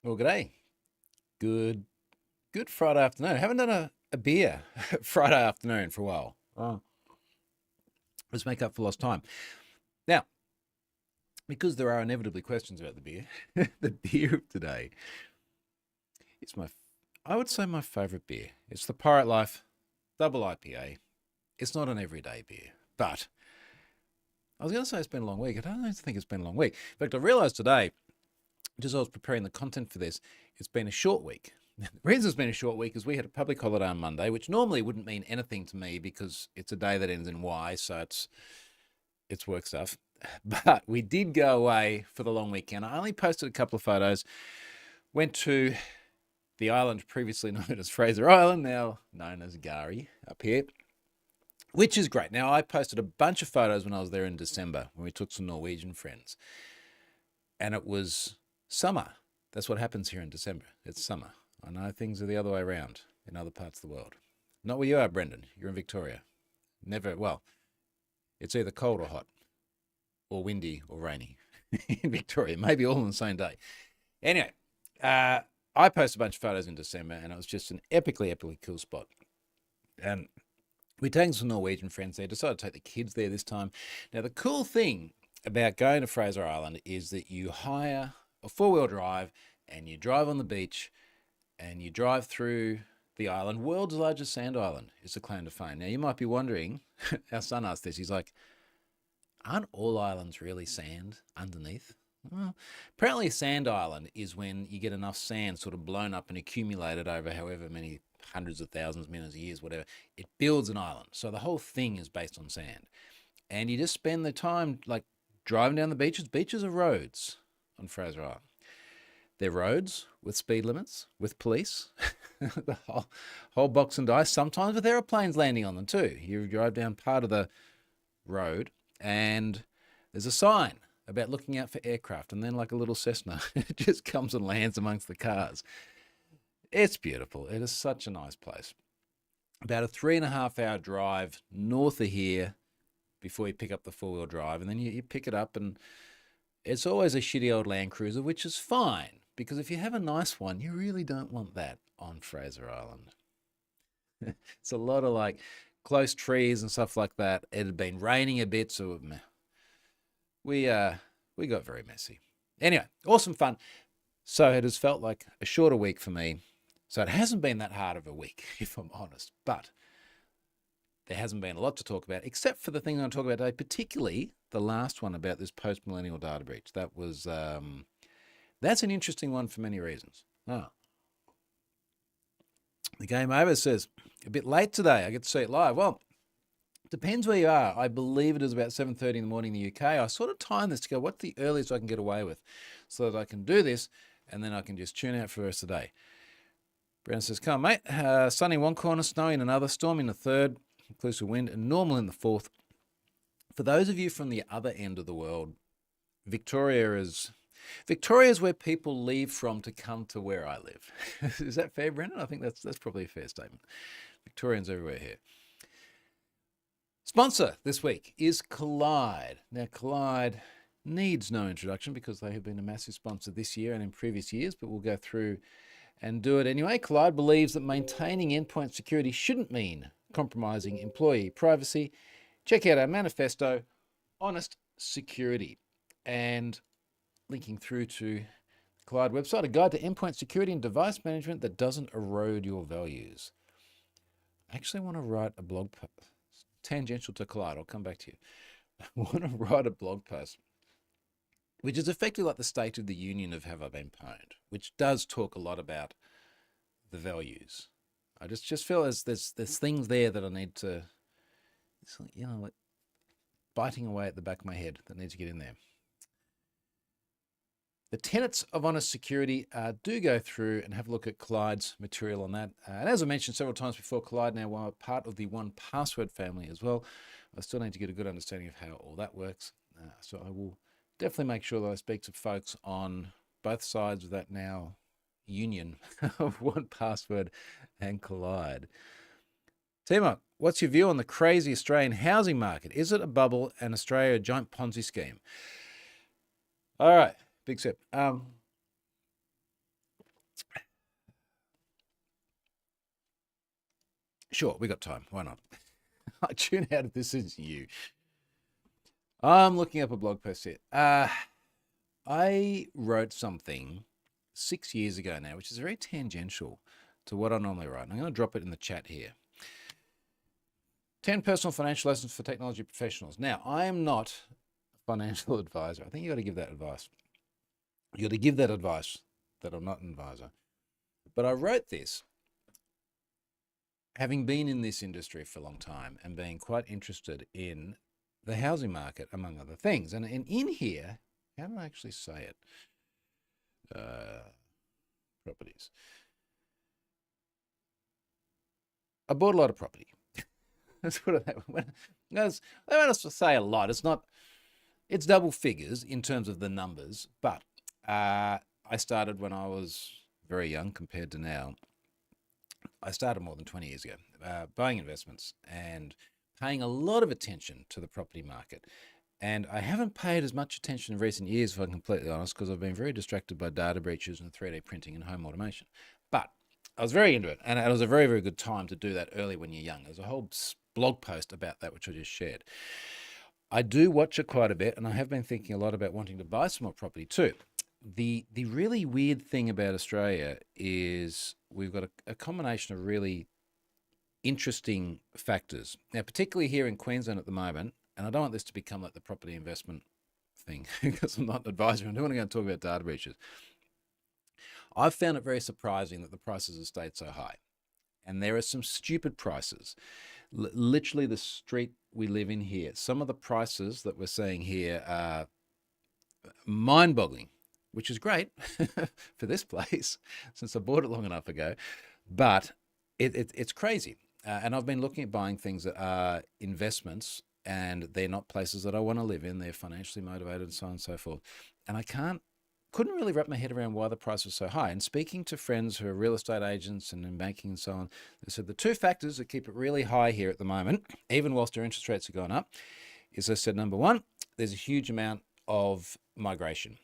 Well, g'day. Good Friday afternoon. I haven't done a beer Friday afternoon for a while. Oh. Let's make up for lost time. Now, because there are inevitably questions about the beer, the beer of today is I would say my favorite beer. It's the Pirate Life Double IPA. It's not an everyday beer, but I was going to say it's been a long week. I don't think it's been a long week. In fact, I realized today, just as I was preparing the content for this, it's been a short week. The reason it's been a short week is we had a public holiday on Monday, which normally wouldn't mean anything to me because it's a day that ends in Y, so it's work stuff. But we did go away for the long weekend. I only posted a couple of photos. Went to the island previously known as Fraser Island, now known as Gari up here, which is great. Now, I posted a bunch of photos when I was there in December when we took some Norwegian friends, and it was summer. That's what happens here in December. It's summer. I know things are the other way around in other parts of the world. Not where you are, Brendan. You're in Victoria. Never, well, it's either cold or hot, or windy or rainy in Victoria. Maybe all on the same day. Anyway, I posted a bunch of photos in December, and it was just an epically cool spot. And we taken some Norwegian friends there, decided to take the kids there this time. Now, the cool thing about going to Fraser Island is that you hire a four-wheel drive and you drive on the beach and you drive through the island. World's largest sand island is the claim to fame. Now, you might be wondering, our son asked this, he's like, aren't all islands really sand underneath? Well, apparently a sand island is when you get enough sand sort of blown up and accumulated over however many hundreds of thousands, millions of years, whatever. It builds an island. So the whole thing is based on sand. And you just spend the time like driving down the beaches. Beaches are roads on Fraser Island. They're roads with speed limits, with police, the whole box and dice, sometimes with aeroplanes landing on them too. You drive down part of the road and there's a sign about looking out for aircraft, and then like a little Cessna, it just comes and lands amongst the cars. It's beautiful. It is such a nice place. About a 3.5 hour drive north of here before you pick up the four-wheel drive, and then you pick it up, and it's always a shitty old Land Cruiser, which is fine, because if you have a nice one, you really don't want that on Fraser Island. It's a lot of like close trees and stuff like that. It had been raining a bit, so we got very messy. Anyway, awesome fun. So it has felt like a shorter week for me. So it hasn't been that hard of a week, if I'm honest. But there hasn't been a lot to talk about, except for the thing I'm going to talk about today, particularly the last one about this post-millennial data breach. That was that's an interesting one for many reasons. Oh. The game over says, a bit late today. I get to see it live. Well, depends where you are. I believe it is about 7:30 in the morning in the UK. I sort of time this to go, what's the earliest I can get away with so that I can do this and then I can just tune out for the rest of the day. Brown says, come on, mate. Sunny in one corner, snowy in another, storm in the third, inclusive wind, and normal in the fourth. For those of you from the other end of the world, Victoria is where people leave from to come to where I live. Is that fair, Brendan? I think that's probably a fair statement. Victorians everywhere here. Sponsor this week is Collide. Now, Collide needs no introduction because they have been a massive sponsor this year and in previous years, but we'll go through and do it anyway. Collide believes that maintaining endpoint security shouldn't mean compromising employee privacy. Check out our manifesto, Honest Security, and linking through to the Collide website, a guide to endpoint security and device management that doesn't erode your values. I actually want to write a blog post, tangential to Collide. I'll come back to you. I want to write a blog post which is effectively like the State of the Union of Have I Been Pwned, which does talk a lot about the values. I just feel there's things there that I need to, like biting away at the back of my head that needs to get in there. The tenets of honest security do go through and have a look at Collide's material on that. And as I mentioned several times before, Collide now are part of the 1Password family as well. I still need to get a good understanding of how all that works. So I will definitely make sure that I speak to folks on both sides of that now union of 1Password and Collide. Timo, what's your view on the crazy Australian housing market? Is it a bubble and Australia a giant Ponzi scheme? All right, big sip. Sure, we got time. Why not? I tune out if this is you. I'm looking up a blog post here. I wrote something 6 years ago now, which is very tangential to what I normally write. And I'm going to drop it in the chat here. 10 personal financial lessons for technology professionals. Now, I am not a financial advisor. I think you got to give that advice. You got to give that advice that I'm not an advisor. But I wrote this having been in this industry for a long time and being quite interested in the housing market, among other things. And in here, how do I actually say it? Properties. I bought a lot of property. That's what I want to say a lot. It's double figures in terms of the numbers, but I started when I was very young compared to now. I started more than 20 years ago, buying investments and paying a lot of attention to the property market. And I haven't paid as much attention in recent years, if I'm completely honest, because I've been very distracted by data breaches and 3D printing and home automation. But I was very into it, and it was a very, very good time to do that early when you're young. There's a whole blog post about that, which I just shared. I do watch it quite a bit, and I have been thinking a lot about wanting to buy some more property too. The really weird thing about Australia is we've got a combination of really interesting factors. Now, particularly here in Queensland at the moment, and I don't want this to become like the property investment thing because I'm not an advisor. I don't want to go and talk about data breaches. I've found it very surprising that the prices have stayed so high. And there are some stupid prices. Literally the street we live in here, some of the prices that we're seeing here are mind-boggling, which is great for this place since I bought it long enough ago. But it's crazy. And I've been looking at buying things that are investments and they're not places that I want to live in. They're financially motivated and so on and so forth. And I couldn't really wrap my head around why the price was so high. And speaking to friends who are real estate agents and in banking and so on, they said the two factors that keep it really high here at the moment, even whilst our interest rates are going up, is, I said, number one, there's a huge amount of migration.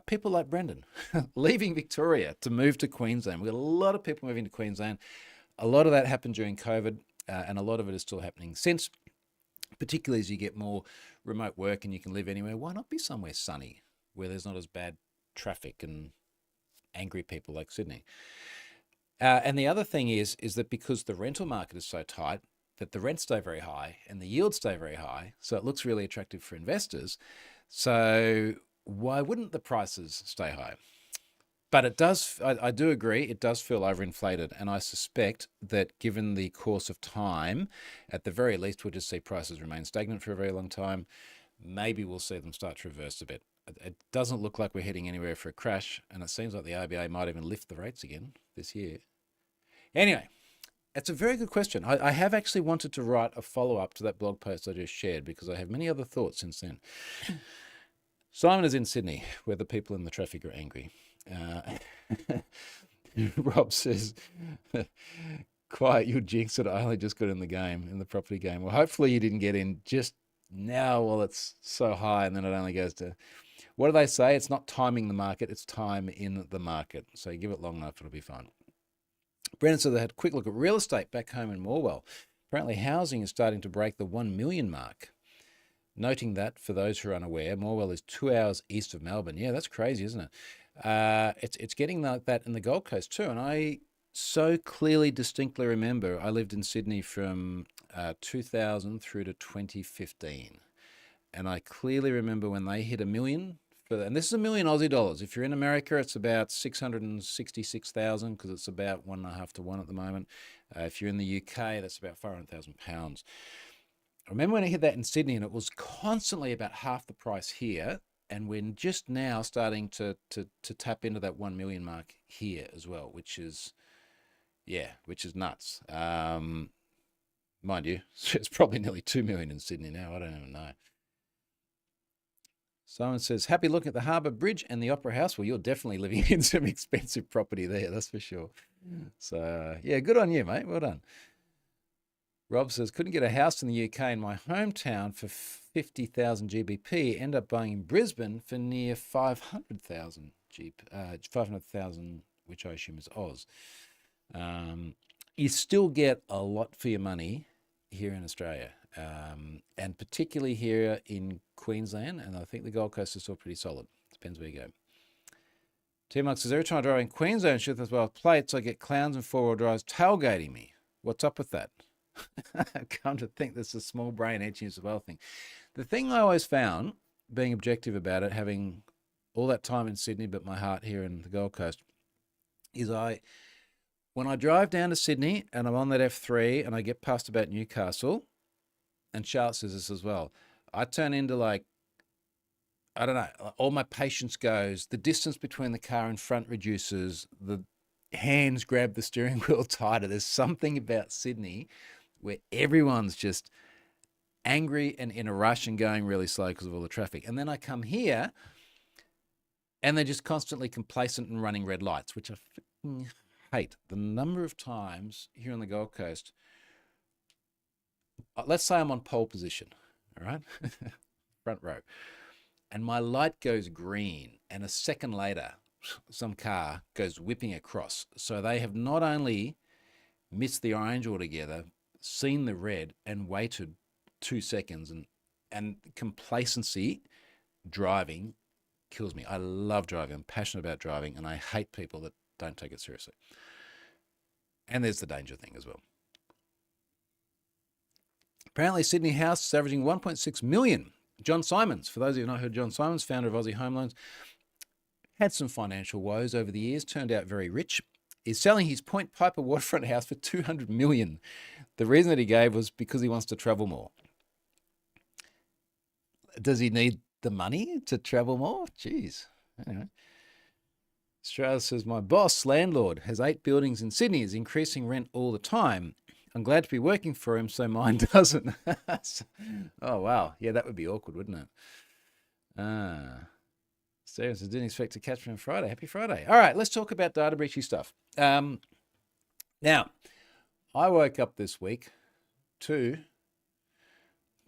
People like Brendan leaving Victoria to move to Queensland. We've got a lot of people moving to Queensland. A lot of that happened during COVID, and a lot of it is still happening since, particularly as you get more remote work and you can live anywhere. Why not be somewhere sunny where there's not as bad traffic and angry people like Sydney? And the other thing is that because the rental market is so tight, that the rents stay very high and the yields stay very high, so it looks really attractive for investors. So why wouldn't the prices stay high? But it does, I do agree, it does feel overinflated. And I suspect that given the course of time, at the very least, we'll just see prices remain stagnant for a very long time. Maybe we'll see them start to reverse a bit. It doesn't look like we're heading anywhere for a crash. And it seems like the RBA might even lift the rates again this year. Anyway, it's a very good question. I have actually wanted to write a follow-up to that blog post I just shared because I have many other thoughts since then. Simon is in Sydney, where the people in the traffic are angry. Rob says, quiet, you jinx it. I only just got in the property game. Well, hopefully you didn't get in just now while it's so high and then it only goes to, what do they say? It's not timing the market, it's time in the market. So you give it long enough, it'll be fine. Brendan said they had a quick look at real estate back home in Morwell. Apparently housing is starting to break the 1 million mark. Noting that, for those who are unaware, Morwell is 2 hours east of Melbourne. Yeah, that's crazy, isn't it? It's getting like that in the Gold Coast too. And I so clearly, distinctly remember I lived in Sydney from 2000 through to 2015. And I clearly remember when they hit 1 million, and this is 1 million Aussie dollars. If you're in America, it's about 666,000 because it's about 1.5 to 1 at the moment. If you're in the UK, that's about 500,000 pounds. I remember when I hit that in Sydney and it was constantly about half the price here. And we're just now starting to tap into that 1 million mark here as well, which is nuts. Mind you, it's probably nearly 2 million in Sydney now. I don't even know. Someone says, happy looking at the Harbour Bridge and the Opera House. Well, you're definitely living in some expensive property there, that's for sure. So, yeah, good on you, mate. Well done. Rob says, couldn't get a house in the UK in my hometown for 50,000 GBP. End up buying in Brisbane for near 500,000 500,000, which I assume is Oz. you still get a lot for your money here in Australia, and particularly here in Queensland, and I think the Gold Coast is still pretty solid. Depends where you go. T-Mark says, every time I drive in Queensland, shift as well plates, I get clowns and four-wheel drives tailgating me. What's up with that? Come to think this is a small brain edging as well thing. The thing I always found, being objective about it, having all that time in Sydney, but my heart here in the Gold Coast, is when I drive down to Sydney and I'm on that F3 and I get past about Newcastle, and Charlotte says this as well, I turn into like, I don't know, all my patience goes, the distance between the car in front reduces, the hands grab the steering wheel tighter. There's something about Sydney where everyone's just angry and in a rush and going really slow because of all the traffic. And then I come here and they're just constantly complacent and running red lights, which I hate. The number of times here on the Gold Coast, let's say I'm on pole position, all right, front row, and my light goes green, and a second later, some car goes whipping across. So they have not only missed the orange altogether, seen the red, and waited 2 seconds, and complacency driving kills me. I love driving. I'm passionate about driving, and I hate people that don't take it seriously. And there's the danger thing as well. Apparently, Sydney house is averaging 1.6 million. John Simons, for those of you who have not heard John Simons, founder of Aussie Home Loans, had some financial woes over the years, turned out very rich, is selling his Point Piper waterfront house for 200 million. The reason that he gave was because he wants to travel more. Does he need the money to travel more? Jeez. Anyway. Australia says, my boss, landlord, has 8 buildings in Sydney, is increasing rent all the time. I'm glad to be working for him, so mine doesn't. Oh, wow. Yeah, that would be awkward, wouldn't it? Sarah says, didn't expect to catch me on Friday. Happy Friday. All right, let's talk about data breachy stuff. Now, I woke up this week to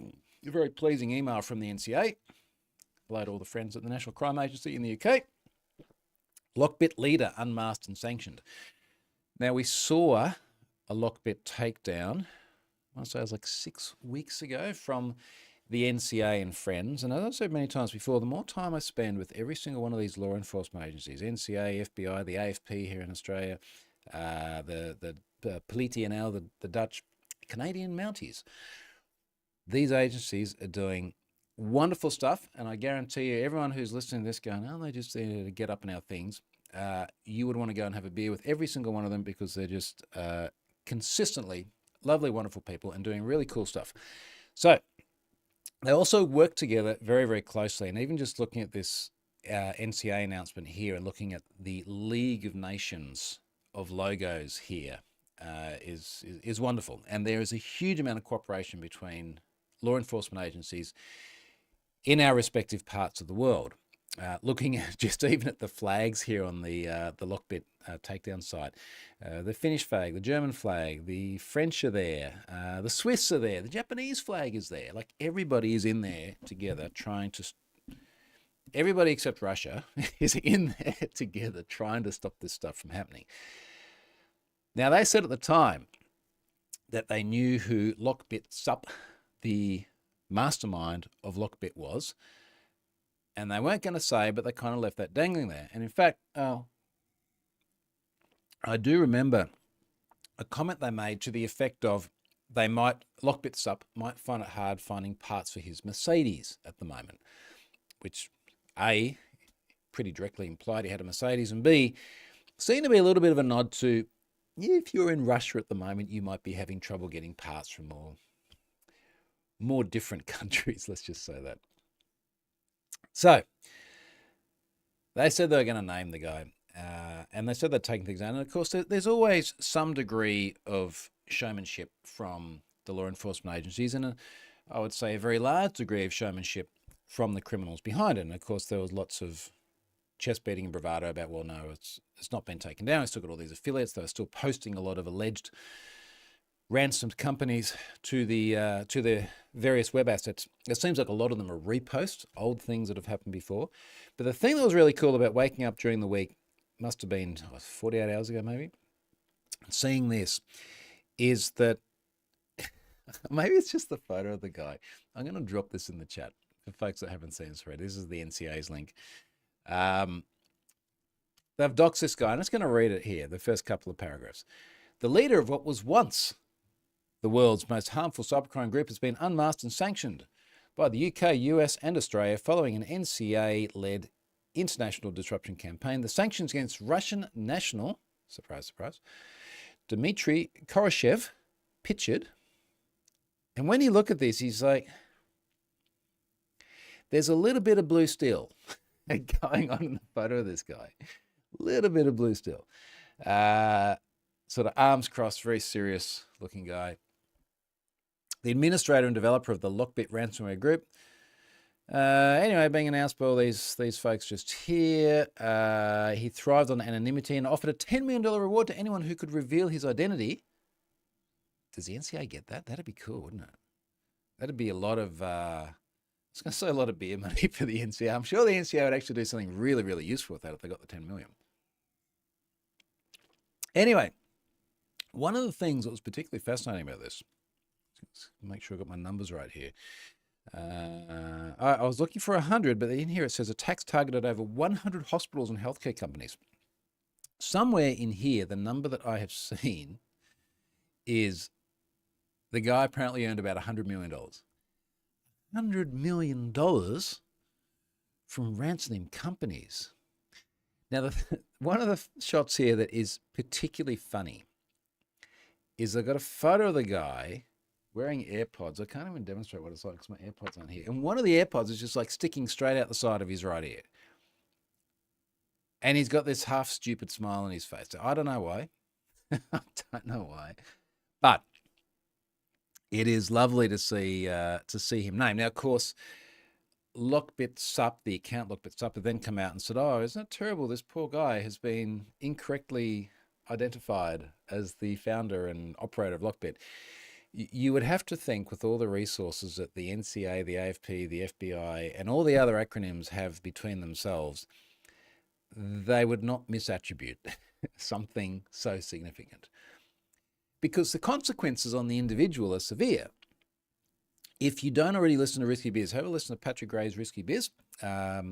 a very pleasing email from the NCA. Hello to all the friends at the National Crime Agency in the UK. LockBit leader unmasked and sanctioned. Now, we saw a LockBit takedown, I want to say it was like 6 weeks ago, from the NCA and friends. And as I've said many times before, the more time I spend with every single one of these law enforcement agencies, NCA, FBI, the AFP here in Australia, the Politie NL, the Dutch, Canadian Mounties, these agencies are doing wonderful stuff. And I guarantee you, everyone who's listening to this going, oh, they just need to get up in our things, you would want to go and have a beer with every single one of them because they're just consistently lovely, wonderful people and doing really cool stuff. So they also work together very, very closely. And even just looking at this NCA announcement here and looking at the League of Nations of logos here is wonderful. And there is a huge amount of cooperation between law enforcement agencies in our respective parts of the world. Looking at just even at the flags here on the LockBit takedown site, the Finnish flag, the German flag, the French are there, the Swiss are there, the Japanese flag is there. Like everybody is in there together trying to, everybody except Russia is in there together trying to stop this stuff from happening. Now, they said at the time that they knew who LockBit Sup, the mastermind of LockBit, was. And they weren't going to say, but they kind of left that dangling there. And in fact, I do remember a comment they made to the effect of LockBit Sup might find it hard finding parts for his Mercedes at the moment, which A, pretty directly implied he had a Mercedes, and B, seemed to be a little bit of a nod to, if you're in Russia at the moment, you might be having trouble getting parts from more different countries, let's just say that. So they said they were going to name the guy, and they said they're taking things down. And of course, there's always some degree of showmanship from the law enforcement agencies, and I would say a very large degree of showmanship from the criminals behind it. And of course, there was lots of chest beating and bravado about, well, no, it's not been taken down. It's still got all these affiliates. They were still posting a lot of alleged ransomed companies to their various web assets. It seems like a lot of them are reposts, old things that have happened before. But the thing that was really cool about waking up during the week, must have been 48 hours ago maybe, seeing this is that maybe it's just the photo of the guy. I'm going to drop this in the chat for folks that haven't seen this already. This is the NCA's link. They've doxed this guy, and I'm just going to read it here, the first couple of paragraphs. The leader of what was once the world's most harmful cybercrime group has been unmasked and sanctioned by the UK, US, and Australia following an NCA-led international disruption campaign. The sanctions against Russian national, surprise, surprise, Dmitry Koroshev, pictured. And when you look at this, he's like, there's a little bit of blue steel going on in the photo of this guy. A little bit of blue steel. Sort of arms crossed, very serious looking guy. The administrator and developer of the LockBit ransomware group. Anyway, being announced by all these folks just here. He thrived on anonymity and offered a $10 million reward to anyone who could reveal his identity. Does the NCA get that? That'd be cool, wouldn't it? That'd be a lot of, I was going to say a lot of beer money for the NCA. I'm sure the NCA would actually do something really, really useful with that if they got the 10 million. Anyway, one of the things that was particularly fascinating about this, let's make sure I got my numbers right here. I was looking for 100, but in here it says attacks targeted over 100 hospitals and healthcare companies. Somewhere in here, the number that I have seen is the guy apparently earned about $100 million. $100 million from ransoming companies. Now, one of the shots here that is particularly funny is I've got a photo of the guy wearing AirPods. I can't even demonstrate what it's like because my AirPods aren't here. And one of the AirPods is just like sticking straight out the side of his right ear. And he's got this half stupid smile on his face. I don't know why. I don't know why. But it is lovely to see him named. Now, of course, LockBit Sup, the account LockBit Sup, have then come out and said, oh, isn't it terrible? This poor guy has been incorrectly identified as the founder and operator of LockBit. You would have to think with all the resources that the NCA, the AFP, the FBI, and all the other acronyms have between themselves, they would not misattribute something so significant. Because the consequences on the individual are severe. If you don't already listen to Risky Biz, have a listen to Patrick Gray's Risky Biz, fellow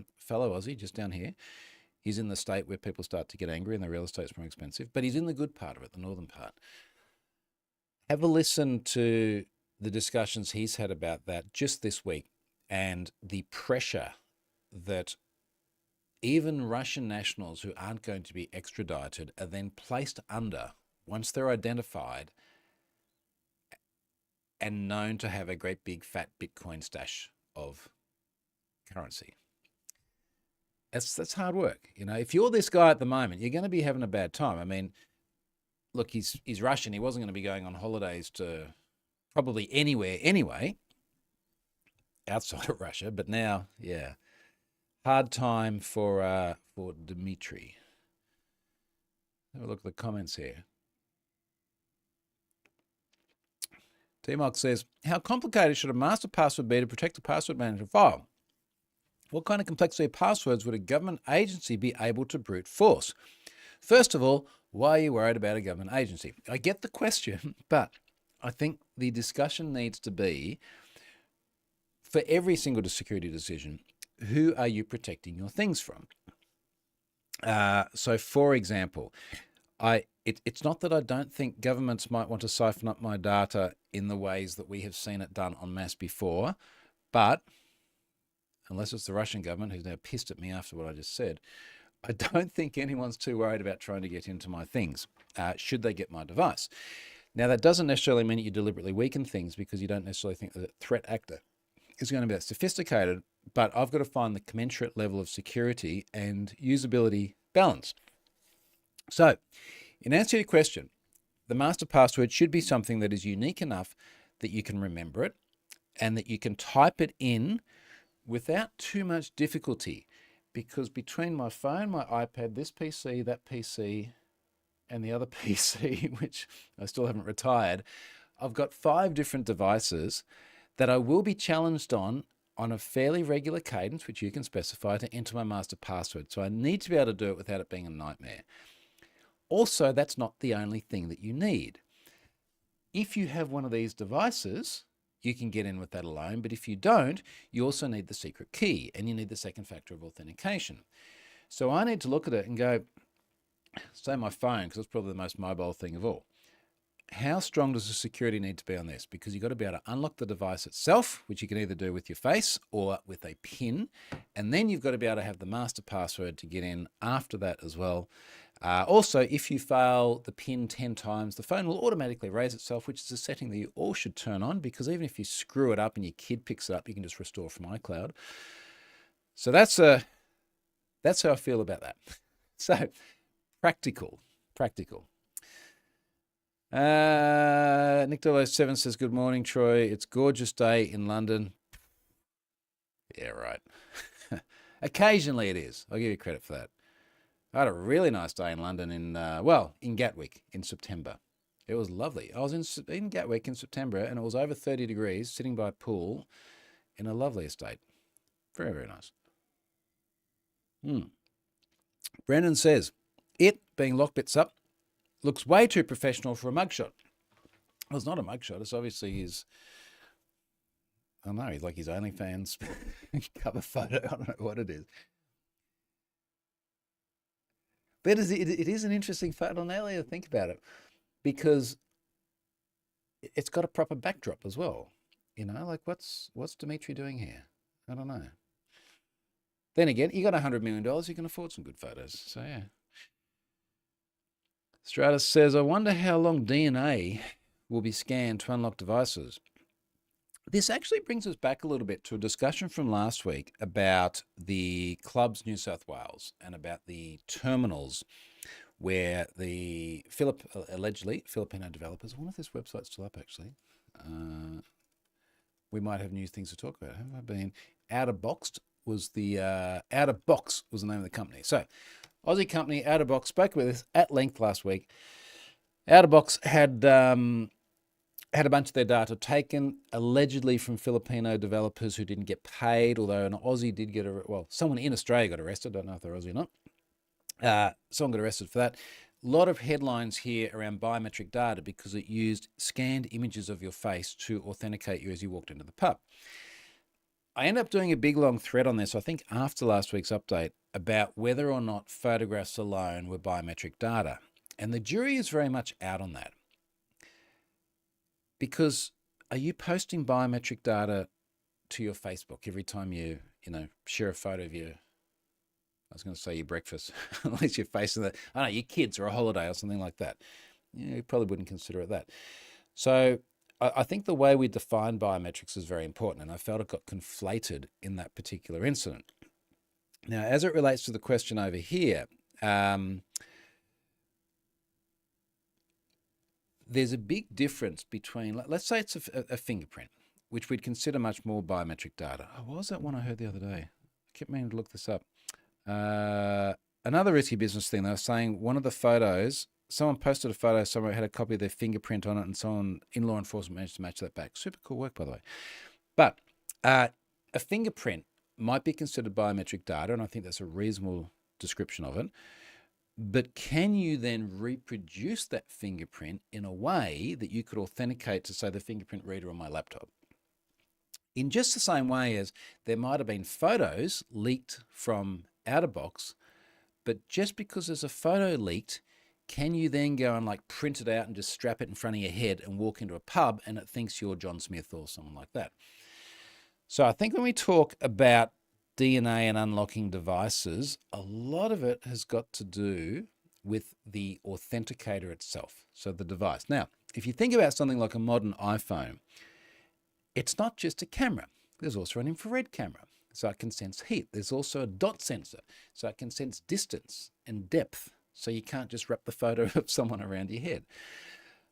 Aussie, just down here. He's in the state where people start to get angry and the real estate's more expensive, but he's in the good part of it, the northern part. Have a listen to the discussions he's had about that just this week and the pressure that even Russian nationals who aren't going to be extradited are then placed under once they're identified and known to have a great big fat Bitcoin stash of currency. That's hard work. You know, if you're this guy at the moment, you're going to be having a bad time. I mean, look, he's Russian. He wasn't going to be going on holidays to probably anywhere anyway, outside of Russia. But now, yeah, hard time for Dmitry. Have a look at the comments here. T-Mock says, how complicated should a master password be to protect a password manager file? What kind of complexity of passwords would a government agency be able to brute force? First of all, why are you worried about a government agency? I get the question, but I think the discussion needs to be, for every single security decision, who are you protecting your things from? So, for example, it's not that I don't think governments might want to siphon up my data in the ways that we have seen it done en masse before, but unless it's the Russian government who's now pissed at me after what I just said, I don't think anyone's too worried about trying to get into my things, should they get my device. Now, that doesn't necessarily mean that you deliberately weaken things because you don't necessarily think that a threat actor is going to be that sophisticated, but I've got to find the commensurate level of security and usability balance. So, in answer to your question, the master password should be something that is unique enough that you can remember it and that you can type it in without too much difficulty, because between my phone, my iPad, this PC, that PC, and the other PC, which I still haven't retired, I've got 5 different devices that I will be challenged on a fairly regular cadence, which you can specify, to enter my master password. So I need to be able to do it without it being a nightmare. Also, that's not the only thing that you need. If you have one of these devices, you can get in with that alone. But if you don't, you also need the secret key and you need the second factor of authentication. So I need to look at it and go, say my phone, because it's probably the most mobile thing of all. How strong does the security need to be on this? Because you've got to be able to unlock the device itself, which you can either do with your face or with a PIN. And then you've got to be able to have the master password to get in after that as well. Also, if you fail the PIN 10 times, the phone will automatically raise itself, which is a setting that you all should turn on, because even if you screw it up and your kid picks it up, you can just restore from iCloud. So that's how I feel about that. So practical. Nick 007 says, good morning, Troy. It's gorgeous day in London. Yeah, right. Occasionally it is. I'll give you credit for that. I had a really nice day in London in Gatwick in September. It was lovely. I was in Gatwick in September and it was over 30 degrees, sitting by a pool in a lovely estate. Very, very nice. Brendan says, it, being LockBit's up, looks way too professional for a mugshot. Well, it's not a mugshot. It's obviously his, I don't know, he's like his OnlyFans cover photo. I don't know what it is. But it is an interesting photo now that I think about it, because it's got a proper backdrop as well. You know, like what's Dimitri doing here? I don't know. Then again, you got $100 million, you can afford some good photos. So yeah. Stratus says, I wonder how long DNA will be scanned to unlock devices. This actually brings us back a little bit to a discussion from last week about the clubs New South Wales and about the terminals where the allegedly Filipino developers, I wonder if this website's still up actually. We might have new things to talk about. Have I been? Outerboxed was the name of the company. So Aussie company Outerbox, spoke with us at length last week. Outerbox had a bunch of their data taken, allegedly from Filipino developers who didn't get paid, although an Aussie did get someone in Australia got arrested. I don't know if they're Aussie or not. Someone got arrested for that. A lot of headlines here around biometric data because it used scanned images of your face to authenticate you as you walked into the pub. I ended up doing a big long thread on this, I think after last week's update, about whether or not photographs alone were biometric data. And the jury is very much out on that. Because are you posting biometric data to your Facebook every time you share a photo of your, I was going to say your breakfast, at least your face in I don't know, your kids or a holiday or something like that. You probably wouldn't consider it that. So I think the way we define biometrics is very important, and I felt it got conflated in that particular incident. Now, as it relates to the question over here, there's a big difference between, let's say it's a fingerprint, which we'd consider much more biometric data. Oh, what was that one I heard the other day? I kept meaning to look this up. Another risky business thing, they were saying one of the photos, someone posted a photo somewhere, had a copy of their fingerprint on it, and someone in law enforcement managed to match that back. Super cool work, by the way. But a fingerprint might be considered biometric data, and I think that's a reasonable description of it. But can you then reproduce that fingerprint in a way that you could authenticate to, say, the fingerprint reader on my laptop? In just the same way as there might have been photos leaked from Outerbox, but just because there's a photo leaked, can you then go and like print it out and just strap it in front of your head and walk into a pub and it thinks you're John Smith or someone like that? So I think when we talk about DNA and unlocking devices, a lot of it has got to do with the authenticator itself, so the device. Now, if you think about something like a modern iPhone, it's not just a camera. There's also an infrared camera, so it can sense heat. There's also a dot sensor, so it can sense distance and depth, so you can't just wrap the photo of someone around your head.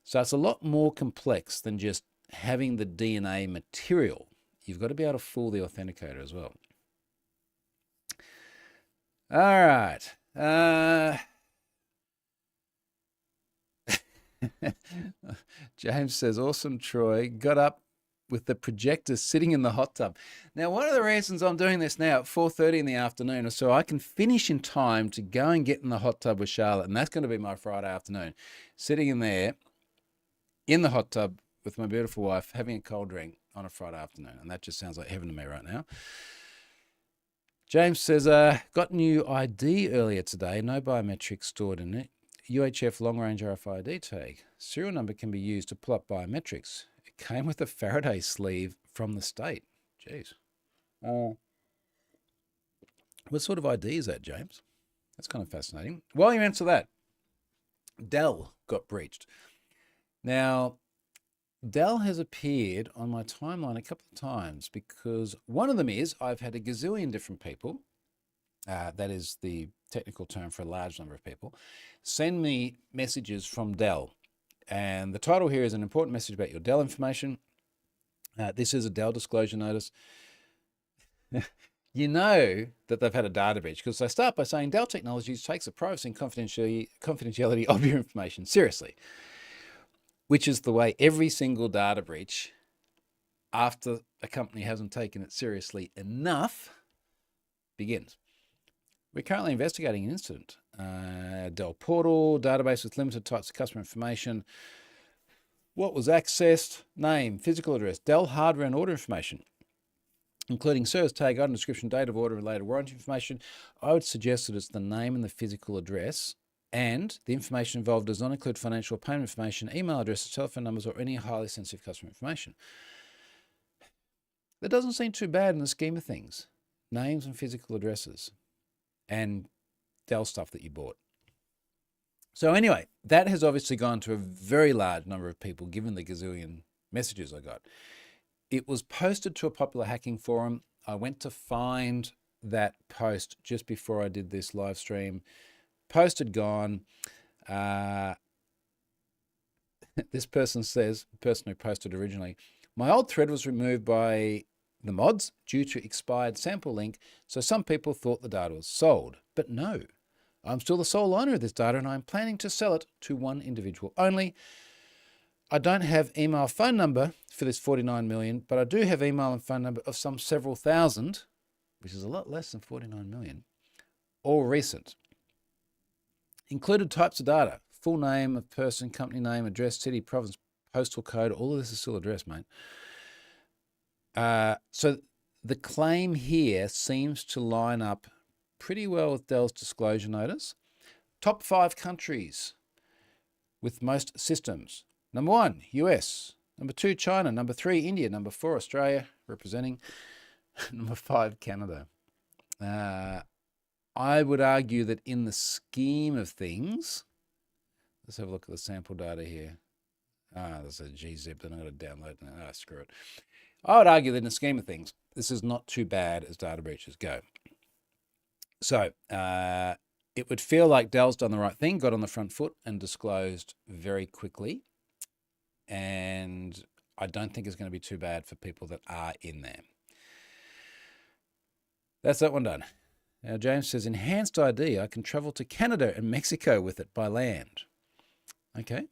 So it's a lot more complex than just having the DNA material. You've got to be able to fool the authenticator as well. All right. James says, awesome, Troy. Got up with the projector sitting in the hot tub. Now, one of the reasons I'm doing this now at 4:30 in the afternoon is so I can finish in time to go and get in the hot tub with Charlotte, and that's going to be my Friday afternoon, sitting in there in the hot tub with my beautiful wife, having a cold drink on a Friday afternoon, and that just sounds like heaven to me right now. James says, got new ID earlier today, no biometrics stored in it. UHF long-range RFID tag. Serial number can be used to pull up biometrics. It came with a Faraday sleeve from the state. Jeez. What sort of ID is that, James? That's kind of fascinating. While you answer that, Dell got breached. Now, Dell has appeared on my timeline a couple of times because one of them is I've had a gazillion different people, that is the technical term for a large number of people, send me messages from Dell. And the title here is an important message about your Dell information. This is a Dell disclosure notice. You know that they've had a data breach because they start by saying Dell Technologies takes the privacy and confidentiality of your information seriously, which is the way every single data breach, after a company hasn't taken it seriously enough, begins. We're currently investigating an incident. Dell portal, database with limited types of customer information. What was accessed? Name, physical address, Dell hardware and order information, including service tag, item description, date of order, related warranty information. I would suggest that it's the name and the physical address, and the information involved does not include financial or payment information, email addresses, telephone numbers, or any highly sensitive customer information. That doesn't seem too bad in the scheme of things. Names and physical addresses and Dell stuff that you bought. So anyway, that has obviously gone to a very large number of people given the gazillion messages I got. It was posted to a popular hacking forum. I went to find that post just before I did this live stream. Post had gone. This person says, the person who posted originally, my old thread was removed by the mods due to expired sample link, so some people thought the data was sold. But no, I'm still the sole owner of this data and I'm planning to sell it to one individual only. I don't have email phone number for this 49 million, but I do have email and phone number of some several thousand, which is a lot less than 49 million, all recent. Included types of data, full name of person, company name, address, city, province, postal code, all of this is still address, mate. So the claim here seems to line up pretty well with Dell's disclosure notice. Top 5 countries with most systems. Number 1, US. Number 2, China. Number 3, India. Number 4, Australia, representing. Number 5, Canada. I would argue that in the scheme of things, let's have a look at the sample data here. There's a gzip, and I'm going to download it. Screw it. I would argue that in the scheme of things, this is not too bad as data breaches go. So it would feel like Dell's done the right thing, got on the front foot and disclosed very quickly. And I don't think it's going to be too bad for people that are in there. That's that one done. Now, James says, enhanced ID, I can travel to Canada and Mexico with it by land. Okay.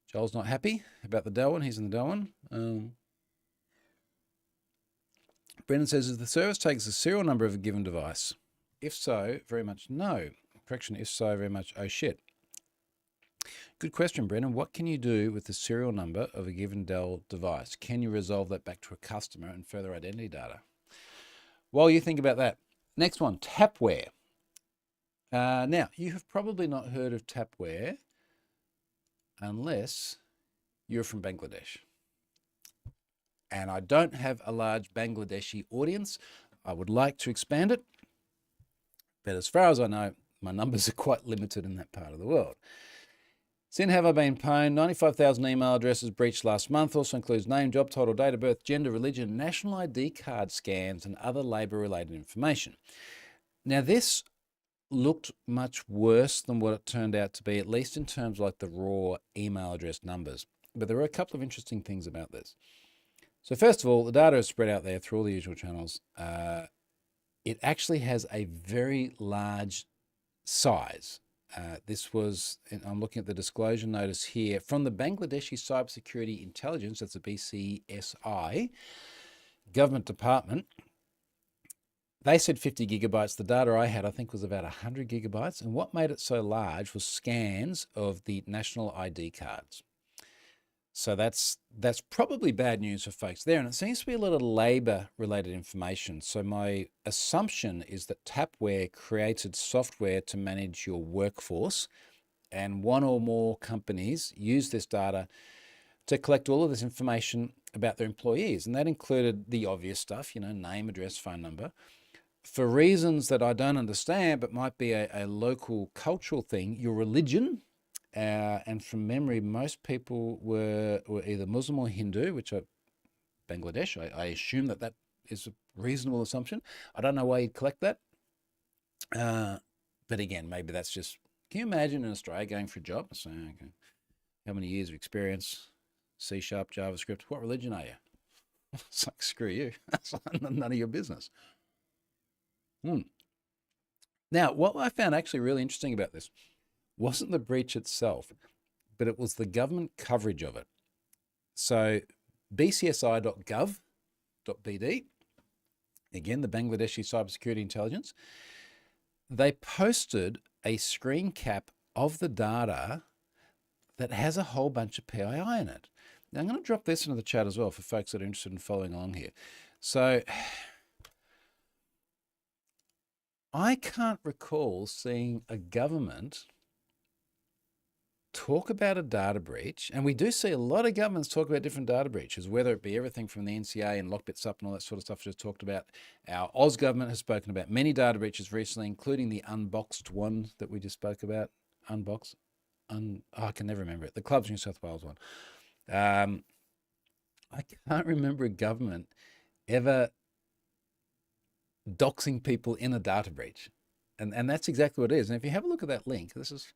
Joel's not happy about the Dell one. He's in the Dell one. Brendan says, is the service takes the serial number of a given device? If so, very much no. Correction, if so, very much oh shit. Good question, Brendan. What can you do with the serial number of a given Dell device? Can you resolve that back to a customer and further identity data? While you think about that, next one, Tapware. Now, you have probably not heard of Tapware unless you're from Bangladesh. And I don't have a large Bangladeshi audience. I would like to expand it, but as far as I know, my numbers are quite limited in that part of the world. Sin have I been pwned? 95,000 email addresses breached last month. Also includes name, job title, date of birth, gender, religion, national ID card scans, and other labor-related information. Now, this looked much worse than what it turned out to be, at least in terms of like the raw email address numbers. But there are a couple of interesting things about this. So first of all, the data is spread out there through all the usual channels. It actually has a very large size. This was, and I'm looking at the disclosure notice here, from the Bangladeshi Cybersecurity Intelligence, that's a BCSI, government department. They said 50 gigabytes. The data I had, I think, was about 100 gigabytes. And what made it so large was scans of the national ID cards. So that's probably bad news for folks there. And it seems to be a lot of labor-related information. So my assumption is that Tapware created software to manage your workforce, and one or more companies use this data to collect all of this information about their employees. And that included the obvious stuff, name, address, phone number. For reasons that I don't understand, but might be a local cultural thing, your religion. And from memory, most people were either Muslim or Hindu, which are Bangladesh. I assume that is a reasonable assumption. I don't know why you'd collect that. But again, maybe that's just, can you imagine in Australia going for a job? So, okay, how many years of experience? C#, JavaScript. What religion are you? It's like, screw you. That's none of your business. Now, what I found actually really interesting about this wasn't the breach itself, but it was the government coverage of it. So bcsi.gov.bd, again, the Bangladeshi Cybersecurity Intelligence, they posted a screen cap of the data that has a whole bunch of PII in it. Now, I'm going to drop this into the chat as well for folks that are interested in following along here. So I can't recall seeing a government talk about a data breach, and we do see a lot of governments talk about different data breaches, whether it be everything from the NCA and LockBit SUP and all that sort of stuff just talked about. Our Oz government has spoken about many data breaches recently, including the unboxed one that we just spoke about. I can never remember it. The Clubs New South Wales one. I can't remember a government ever doxing people in a data breach. And that's exactly what it is. And if you have a look at that link, this is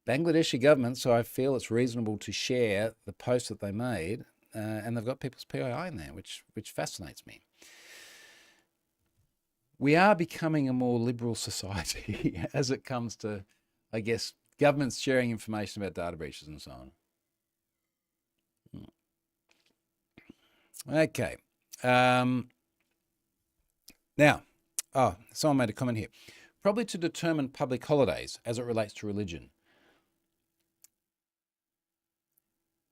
Bangladeshi government, so I feel it's reasonable to share the post that they made, and they've got people's PII in there, which fascinates me. We are becoming a more liberal society as it comes to, I guess, governments sharing information about data breaches and so on. Okay. Now, someone made a comment here. Probably to determine public holidays as it relates to religion.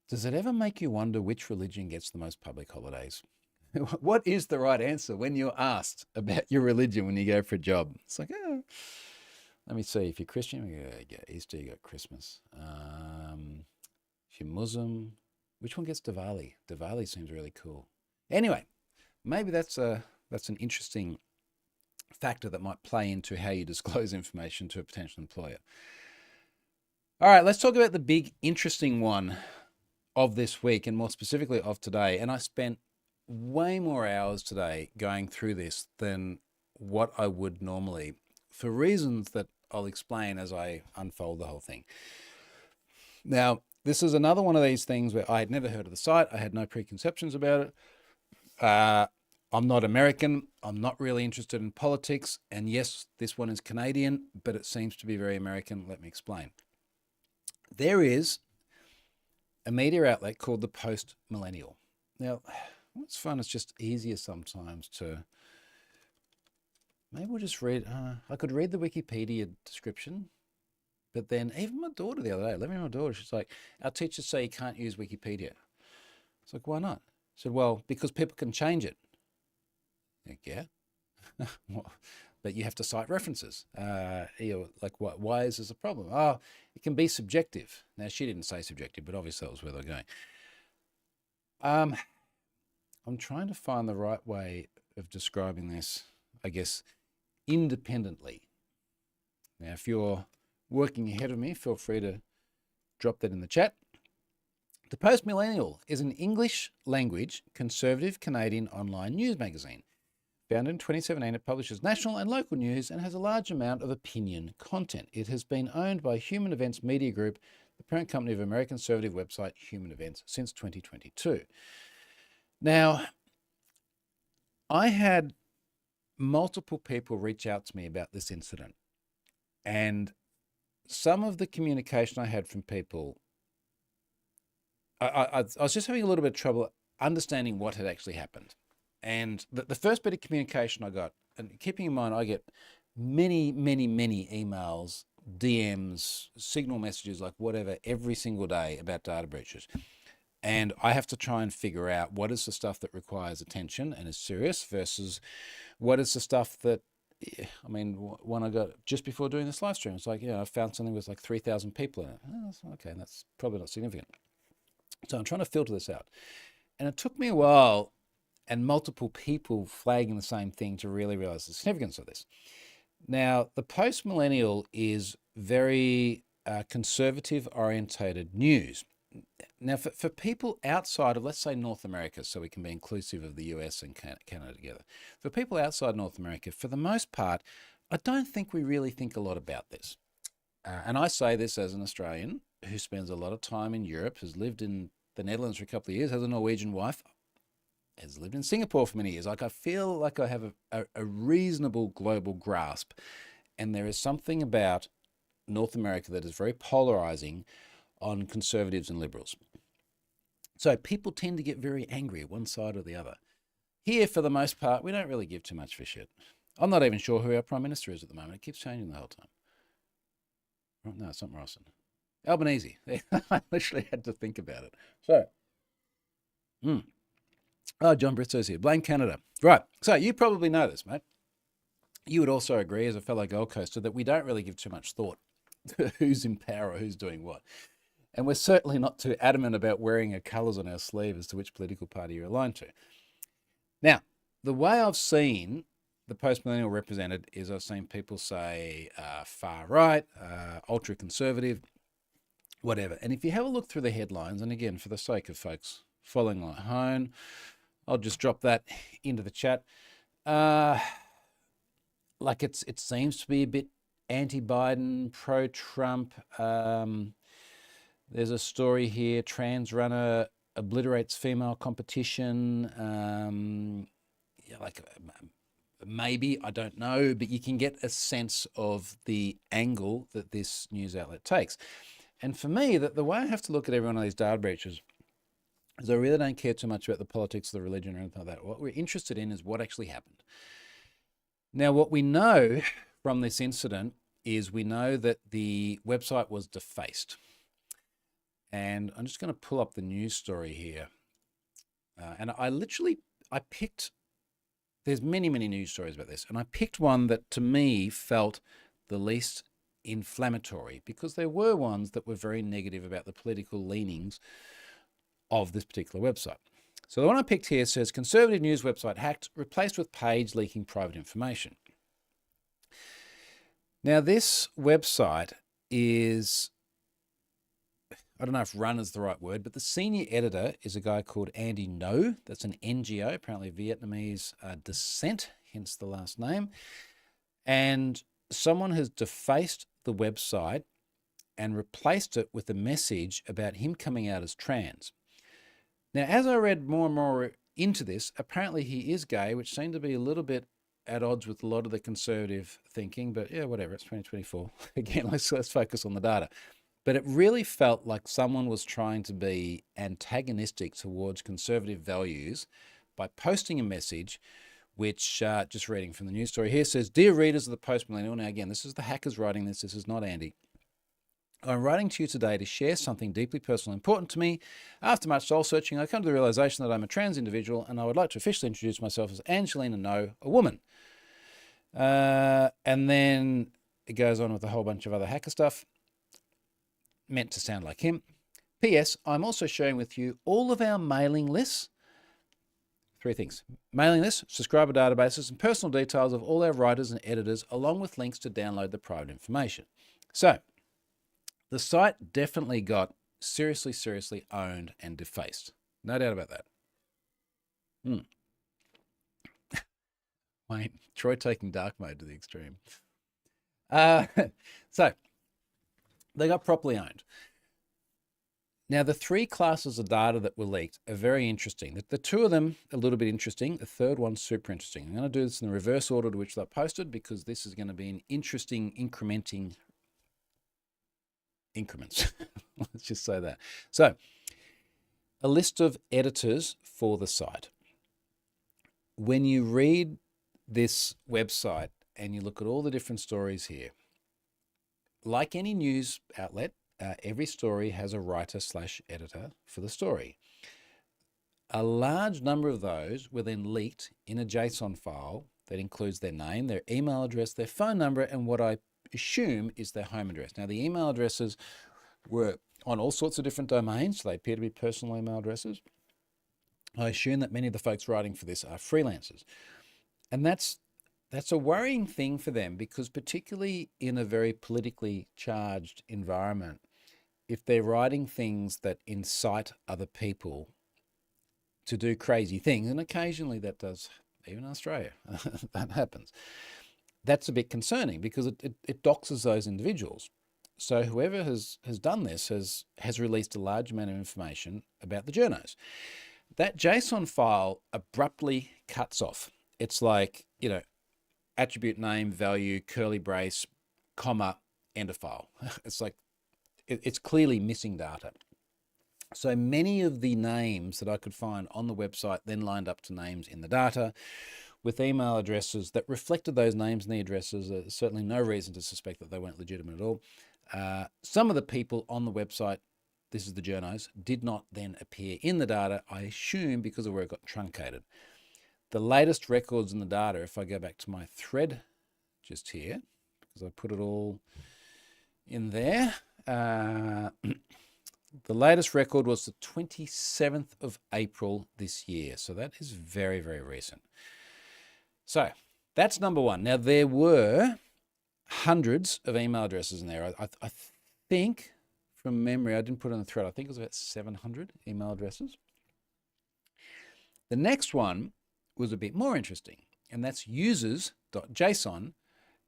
Does it ever make you wonder which religion gets the most public holidays? What is the right answer when you're asked about your religion when you go for a job? It's like, let me see. If you're Christian, you got Easter, you got Christmas. If you're Muslim, which one gets Diwali? Diwali seems really cool. Anyway, maybe that's an interesting factor that might play into how you disclose information to a potential employer. All right, let's talk about the big interesting one of this week, and more specifically of today. And I spent way more hours today going through this than what I would normally, for reasons that I'll explain as I unfold the whole thing. Now, this is another one of these things where I had never heard of the site. I had no preconceptions about it. I'm not American. I'm not really interested in politics. And yes, this one is Canadian, but it seems to be very American. Let me explain. There is a media outlet called the Millennial. Now, what's fun, it's just easier sometimes to, maybe we'll just read, I could read the Wikipedia description, but then even my daughter the other day, my daughter, she's like, our teachers say you can't use Wikipedia. It's like, why not? I said, well, because people can change it. Like, yeah. Well, but you have to cite references. Like, why is this a problem? Oh, it can be subjective. Now, she didn't say subjective, but obviously that was where they're going. I'm trying to find the right way of describing this, I guess, independently. Now, if you're working ahead of me, feel free to drop that in the chat. The Millennial is an English language conservative Canadian online news magazine. Founded in 2017, it publishes national and local news and has a large amount of opinion content. It has been owned by Human Events Media Group, the parent company of American conservative website Human Events, since 2022. Now, I had multiple people reach out to me about this incident, and some of the communication I had from people, I was just having a little bit of trouble understanding what had actually happened. And the first bit of communication I got, and keeping in mind, I get many, many, many emails, DMs, signal messages, like whatever, every single day about data breaches. And I have to try and figure out what is the stuff that requires attention and is serious versus what is the stuff that, I mean, when I got just before doing this live stream, it's like, I found something with like 3,000 people in it. Oh, okay, that's probably not significant. So I'm trying to filter this out. And it took me a while and multiple people flagging the same thing to really realize the significance of this. Now, the post-millennial is very conservative orientated news. Now, for people outside of, let's say, North America, so we can be inclusive of the US and Canada together, for people outside North America, for the most part, I don't think we really think a lot about this. And I say this as an Australian who spends a lot of time in Europe, has lived in the Netherlands for a couple of years, has a Norwegian wife, has lived in Singapore for many years. Like, I feel like I have a reasonable global grasp. And there is something about North America that is very polarizing on conservatives and liberals. So people tend to get very angry at one side or the other. Here, for the most part, we don't really give too much for shit. I'm not even sure who our Prime Minister is at the moment. It keeps changing the whole time. No, it's not Morrison. Albanese. I literally had to think about it. So, oh, John Britzo's here. Blame Canada. Right. So you probably know this, mate. You would also agree, as a fellow Gold Coaster, that we don't really give too much thought to who's in power or who's doing what. And we're certainly not too adamant about wearing our colours on our sleeve as to which political party you're aligned to. Now, the way I've seen the post-millennial represented is I've seen people say far right, ultra-conservative, whatever. And if you have a look through the headlines, and again, for the sake of folks following at home, I'll just drop that into the chat. Like it seems to be a bit anti-Biden, pro-Trump. There's a story here, trans runner obliterates female competition. Maybe, I don't know, but you can get a sense of the angle that this news outlet takes. And for me, the way I have to look at every one of these data breaches is I really don't care too much about the politics of the religion or anything like that. What we're interested in is what actually happened. Now, what we know from this incident is we know that the website was defaced. And I'm just going to pull up the news story here. And I picked, there's many, many news stories about this. And I picked one that to me felt the least inflammatory because there were ones that were very negative about the political leanings of this particular website. So the one I picked here says, conservative news website hacked, replaced with page leaking private information. Now this website is, I don't know if run is the right word, but the senior editor is a guy called Andy No. That's an NGO, apparently Vietnamese descent, hence the last name. And someone has defaced the website and replaced it with a message about him coming out as trans. Now, as I read more and more into this, apparently he is gay, which seemed to be a little bit at odds with a lot of the conservative thinking, but yeah, whatever, it's 2024. Again, let's focus on the data. But it really felt like someone was trying to be antagonistic towards conservative values by posting a message which, just reading from the news story here, says, Dear readers of the Post-Millennial, now again, this is the hackers writing this is not Andy. I'm writing to you today to share something deeply personal and important to me. After much soul searching, I come to the realization that I'm a trans individual and I would like to officially introduce myself as Angelina No, a woman. And then it goes on with a whole bunch of other hacker stuff, meant to sound like him. P.S. I'm also sharing with you all of our mailing lists. 3 things. Mailing lists, subscriber databases, and personal details of all our writers and editors, along with links to download the private information. So, the site definitely got seriously, seriously owned and defaced. No doubt about that. Wait, Troy taking dark mode to the extreme. So, they got properly owned. Now, the 3 classes of data that were leaked are very interesting. The 2 of them, a little bit interesting. The 3rd one's super interesting. I'm going to do this in the reverse order to which they're posted because this is going to be an interesting incrementing increments. Let's just say that. So, a list of editors for the site. When you read this website and you look at all the different stories here, like any news outlet, every story has a writer/editor for the story. A large number of those were then leaked in a JSON file that includes their name, their email address, their phone number, and what I assume is their home address. Now, the email addresses were on all sorts of different domains, so they appear to be personal email addresses. I assume that many of the folks writing for this are freelancers. And that's a worrying thing for them, because particularly in a very politically charged environment, if they're writing things that incite other people to do crazy things, and occasionally that does, even in Australia, that happens, that's a bit concerning, because it doxes those individuals. So whoever has done this has released a large amount of information about the journos. That JSON file abruptly cuts off. It's like, attribute name, value, curly brace, comma, end of file. It's like, it's clearly missing data. So many of the names that I could find on the website then lined up to names in the data with email addresses that reflected those names and the addresses. There's certainly no reason to suspect that they weren't legitimate at all. Some of the people on the website, this is the journos, did not then appear in the data, I assume because of where it got truncated. The latest records in the data, if I go back to my thread just here, because I put it all in there, the latest record was the 27th of April this year. So that is very, very recent. So that's number one. Now, there were hundreds of email addresses in there. I think, from memory, I didn't put it on the thread, I think it was about 700 email addresses. The next one was a bit more interesting, and that's users.json,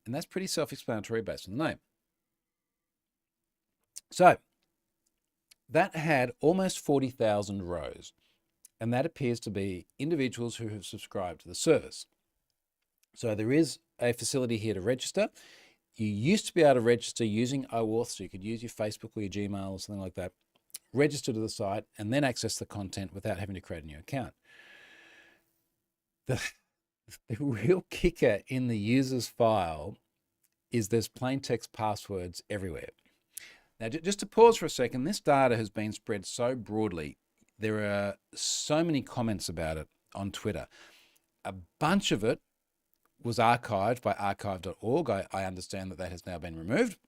and that's pretty self-explanatory based on the name. So that had almost 40,000 rows, and that appears to be individuals who have subscribed to the service. So there is a facility here to register. You used to be able to register using OAuth, so you could use your Facebook or your Gmail or something like that, register to the site, and then access the content without having to create a new account. The real kicker in the users file is there's plain text passwords everywhere. Now, just to pause for a second, this data has been spread so broadly. There are so many comments about it on Twitter. A bunch of it was archived by archive.org. I understand that has now been removed,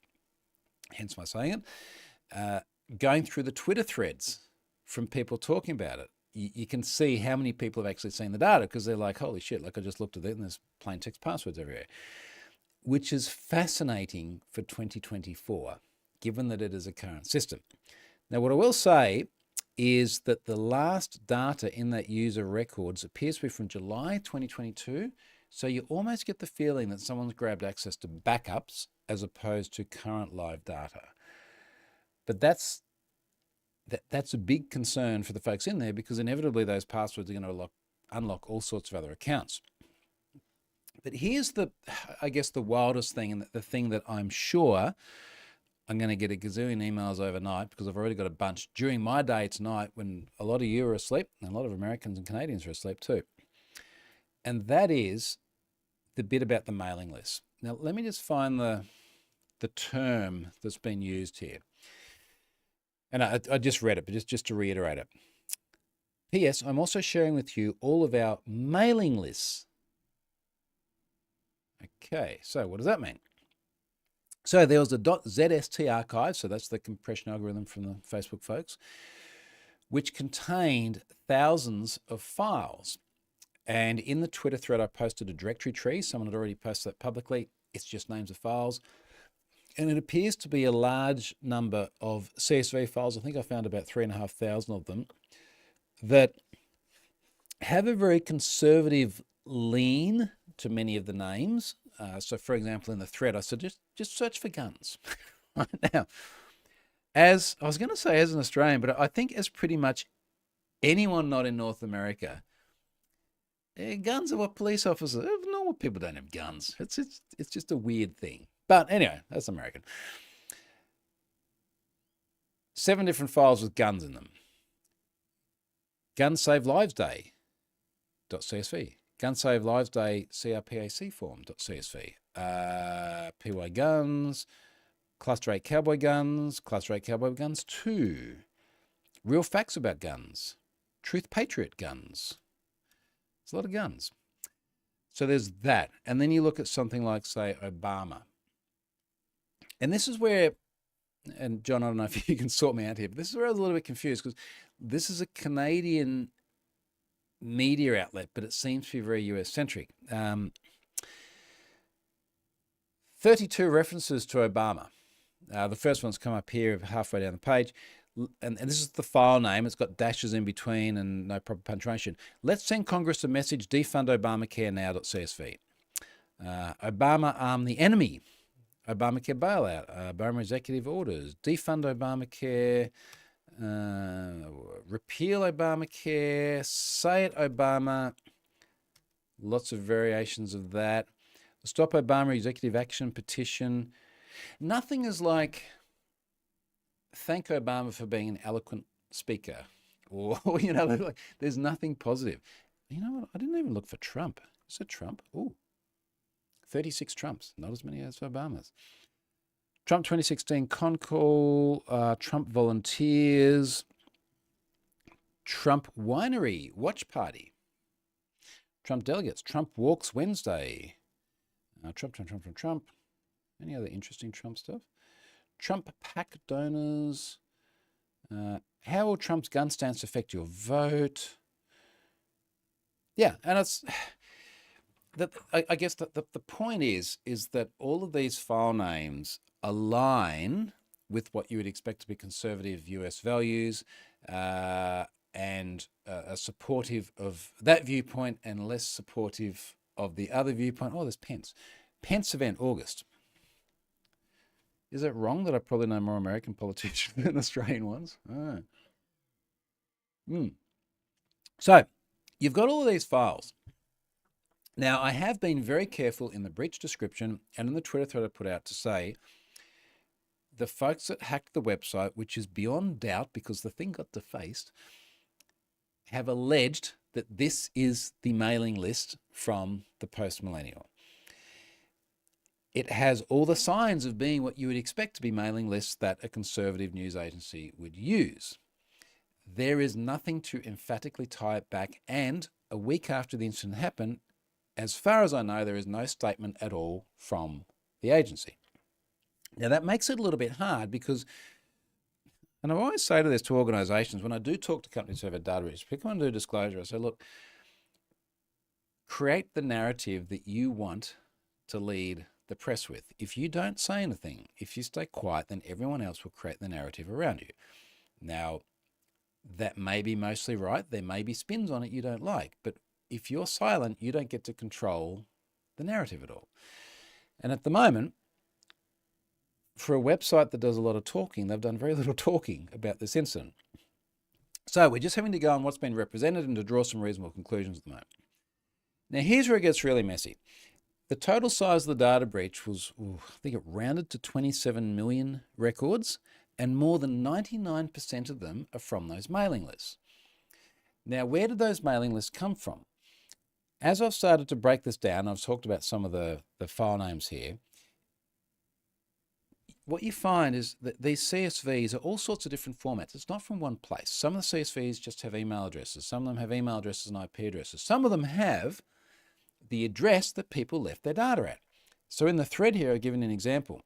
hence my saying it. Going through the Twitter threads from people talking about it, you can see how many people have actually seen the data, because they're like, holy shit, like I just looked at it and there's plain text passwords everywhere, which is fascinating for 2024. Given that it is a current system. Now, what I will say is that the last data in that user records appears to be from July 2022. So you almost get the feeling that someone's grabbed access to backups as opposed to current live data. But that's a big concern for the folks in there, because inevitably those passwords are going to unlock all sorts of other accounts. But here's I guess the wildest thing, and the thing that I'm sure I'm going to get a gazillion emails overnight, because I've already got a bunch during my day tonight when a lot of you are asleep and a lot of Americans and Canadians are asleep too. And that is the bit about the mailing list. Now, let me just find the term that's been used here. And I just read it, but just to reiterate it. P.S. I'm also sharing with you all of our mailing lists. Okay, so what does that mean? So there was a .zst archive, so that's the compression algorithm from the Facebook folks, which contained thousands of files. And in the Twitter thread, I posted a directory tree. Someone had already posted that publicly. It's just names of files. And it appears to be a large number of CSV files. I think I found about 3,500 of them that have a very conservative lean to many of the names. So, for example, in the thread, I said, just search for guns. Right now, as I was going to say as an Australian, but I think as pretty much anyone not in North America, guns are what police officers, normal people don't have guns. It's just a weird thing. But anyway, that's American. 7 different files with guns in them. Gun Save Lives Day .csv. Gun Save Lives Day CRPAC form .csv. PY Guns, Cluster 8 Cowboy Guns, Cluster 8 Cowboy Guns 2. Real Facts About Guns. Truth Patriot Guns. It's a lot of guns. So there's that. And then you look at something like, say, Obama. And this is where, and John, I don't know if you can sort me out here, but this is where I was a little bit confused, because this is a Canadian media outlet, but it seems to be very US-centric. 32 references to Obama. The first one's come up here halfway down the page. And this is the file name. It's got dashes in between and no proper punctuation. Let's send Congress a message, defund Obamacare now.csv. Obama arm the enemy. Obamacare bailout. Obama executive orders. Defund Obamacare. Repeal Obamacare. Say it Obama. Lots of variations of that. Stop Obama executive action petition. Nothing is like, thank Obama for being an eloquent speaker, or, you know, like, there's nothing positive. You know what? I didn't even look for Trump. Is it Trump? Ooh, 36 Trumps, not as many as Obama's. Trump 2016 con call, Trump volunteers, Trump winery watch party, Trump delegates, Trump walks Wednesday, Trump. Any other interesting Trump stuff? Trump PAC donors. How will Trump's gun stance affect your vote? Yeah, and it's that. I guess that the point is that all of these file names align with what you would expect to be conservative US values, and are supportive of that viewpoint and less supportive of the other viewpoint. Oh, there's Pence. Pence event, August. Is it wrong that I probably know more American politicians than Australian ones? Oh. So you've got all of these files. Now, I have been very careful in the breach description and in the Twitter thread I put out to say the folks that hacked the website, which is beyond doubt because the thing got defaced, have alleged that this is the mailing list from the post-millennial. It has all the signs of being what you would expect to be mailing lists that a conservative news agency would use. There is nothing to emphatically tie it back, and a week after the incident happened, as far as I know, there is no statement at all from the agency. Now, that makes it a little bit hard because, and I always say to this to organisations, when I do talk to companies who have a data breach, pick on do disclosure, I say, look, create the narrative that you want to lead the press with. If you don't say anything, if you stay quiet, then everyone else will create the narrative around you. Now, that may be mostly right. There may be spins on it you don't like, but if you're silent, you don't get to control the narrative at all. And at the moment, for a website that does a lot of talking, they've done very little talking about this incident. So we're just having to go on what's been represented and to draw some reasonable conclusions at the moment. Now, here's where it gets really messy. The total size of the data breach was, I think it rounded to 27 million records, and more than 99% of them are from those mailing lists. Now, where did those mailing lists come from? As I've started to break this down, I've talked about some of the file names here. What you find is that these CSVs are all sorts of different formats. It's not from one place. Some of the CSVs just have email addresses. Some of them have email addresses and IP addresses. Some of them have the address that people left their data at. So in the thread here, I've given an example.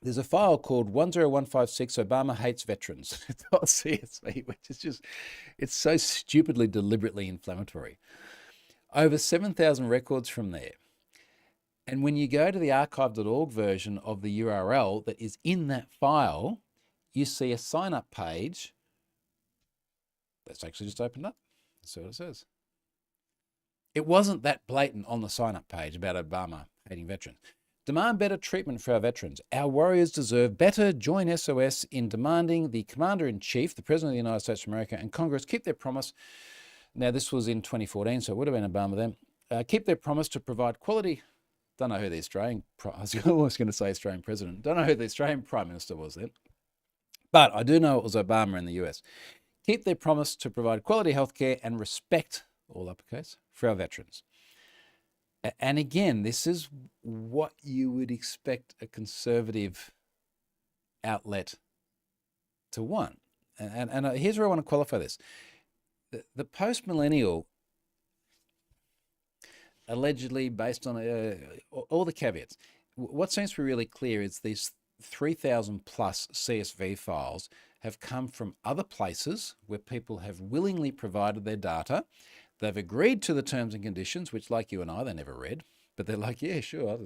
There's a file called 10156 Obama Hates Veterans .csv, which is just, it's so stupidly, deliberately inflammatory. Over 7,000 records from there. And when you go to the archive.org version of the URL that is in that file, you see a sign-up page that's actually just opened up. That's what it says. It wasn't that blatant on the sign-up page about Obama hating veterans. Demand better treatment for our veterans. Our warriors deserve better. Join SOS in demanding the Commander-in-Chief, the President of the United States of America, and Congress keep their promise. Now, this was in 2014, so it would have been Obama then. Keep their promise to provide quality. Don't know who the Australian, I was always going to say Australian President. Don't know who the Australian Prime Minister was then. But I do know it was Obama in the US. Keep their promise to provide quality healthcare and respect, all uppercase, for our veterans. And again, this is what you would expect a conservative outlet to want. And here's where I want to qualify this. The post-millennial, allegedly based on all the caveats, what seems to be really clear is these 3,000 plus CSV files have come from other places where people have willingly provided their data. They've agreed to the terms and conditions, which, like you and I, they never read, but they're like, yeah, sure,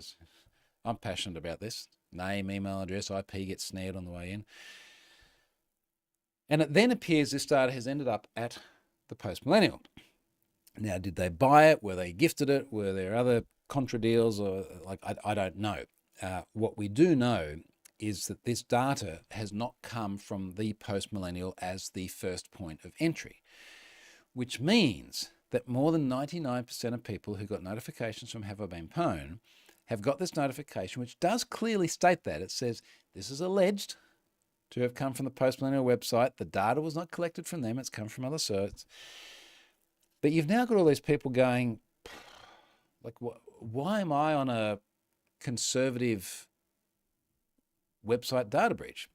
I'm passionate about this. Name, email address, IP gets snared on the way in. And it then appears this data has ended up at the post-millennial. Now, did they buy it? Were they gifted it? Were there other contra deals? Or I don't know. What we do know is that this data has not come from the post-millennial as the first point of entry, which means that more than 99% of people who got notifications from Have I Been Pwned have got this notification, which does clearly state that. It says, this is alleged to have come from the post-millennial website. The data was not collected from them. It's come from other certs. But you've now got all these people going, like, why am I on a conservative website data breach?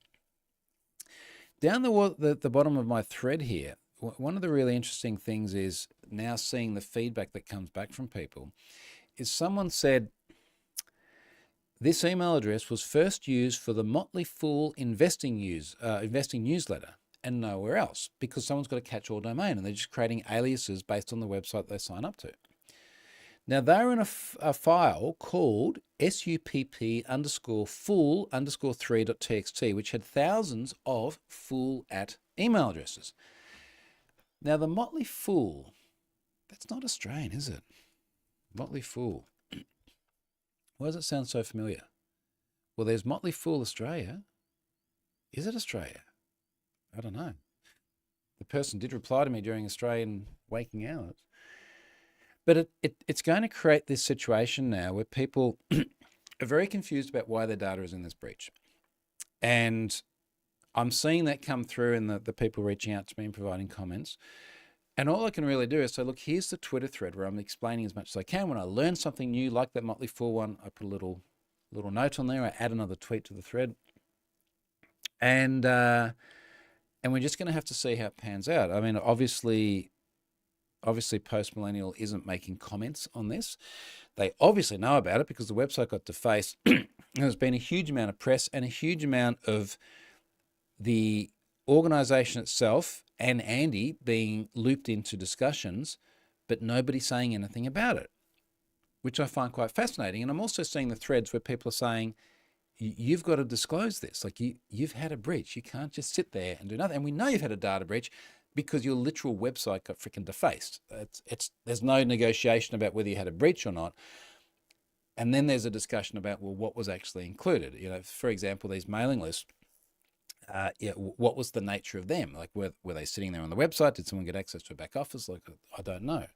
Down the bottom of my thread here, one of the really interesting things is now seeing the feedback that comes back from people is someone said, this email address was first used for the Motley Fool investing newsletter and nowhere else, because someone's got a catch-all domain and they're just creating aliases based on the website they sign up to. Now, they're in a file called supp_fool_3.txt, which had thousands of fool@ email addresses. Now, the Motley Fool, that's not Australian, is it? Motley Fool. Why does it sound so familiar? Well, there's Motley Fool Australia. Is it Australia? I don't know. The person did reply to me during Australian waking hours. But it's going to create this situation now where people are very confused about why their data is in this breach. And I'm seeing that come through in the people reaching out to me and providing comments. And all I can really do is say, look, here's the Twitter thread where I'm explaining as much as I can. When I learn something new, like that Motley Fool one, I put a little note on there. I add another tweet to the thread. And we're just going to have to see how it pans out. I mean, obviously post-millennial isn't making comments on this. They obviously know about it because the website got defaced. There's been a huge amount of press and a huge amount of the organization itself and Andy being looped into discussions, but nobody saying anything about it, which I find quite fascinating. And I'm also seeing the threads where people are saying, you've got to disclose this. Like you've had a breach. You can't just sit there and do nothing. And we know you've had a data breach because your literal website got freaking defaced. There's no negotiation about whether you had a breach or not. And then there's a discussion about, well, what was actually included? You know, for example, these mailing lists, what was the nature of them? Like, were they sitting there on the website? Did someone get access to a back office? Like, I don't know.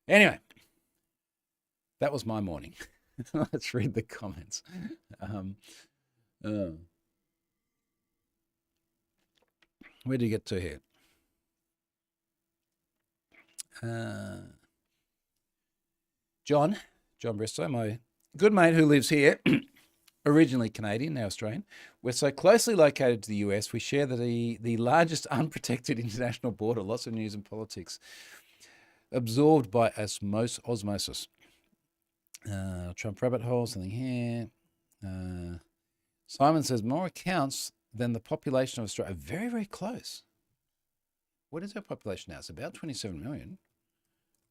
Anyway, that was my morning. Let's read the comments. Where do you get to here? John Bristow, my good mate who lives here, originally Canadian, now Australian. We're so closely located to the US, we share the largest unprotected international border, lots of news and politics, absorbed by osmosis. Trump rabbit hole, something here. Simon says, more accounts than the population of Australia. Very, very close. What is our population now? It's about 27 million.